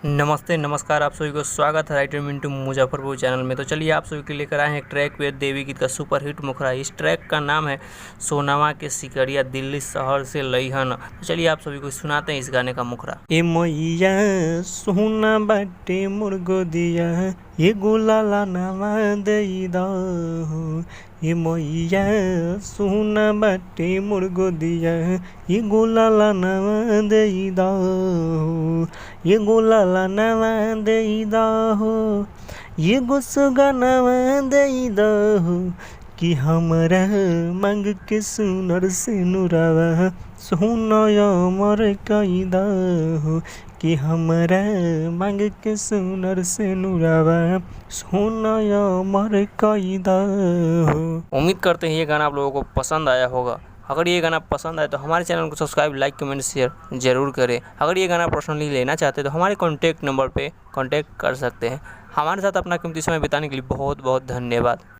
नमस्ते नमस्कार, आप सभी को स्वागत है राइटर मिंटू मुजफ्फरपुर चैनल में। तो चलिए आप सभी के लेकर आए हैं एक ट्रैक पे देवी गीत का सुपर हिट मुखड़ा। इस ट्रैक का नाम है सोनामा के सिकरिया दिल्ली शहर से लईहन। तो चलिए आप सभी को सुनाते हैं इस गाने का मुखड़ा। ए मैया सोना बाटे मोर गोदिया ये गुलाला नामा देई दहो। ए मैया सोना बाटे मोर गोदिया ये गुलाला नामा देई दहो। ये गुलाला नामा देई दहो। ये गुसगा नामा देई दहो कि हमरा मांग के सुनर से नुरावा सोनय मर कई दहो। कि हमरा मांग के सुनर से नुरावा सोनय मर कई दहो। उम्मीद करते हैं ये गाना आप लोगों को पसंद आया होगा। अगर ये गाना पसंद आए तो हमारे चैनल को सब्सक्राइब, लाइक, कमेंट, शेयर ज़रूर करें। अगर ये गाना पर्सनली लेना चाहते हैं तो हमारे कॉन्टैक्ट नंबर पे कॉन्टैक्ट कर सकते हैं। हमारे साथ अपना कीमती समय बिताने के लिए बहुत बहुत धन्यवाद।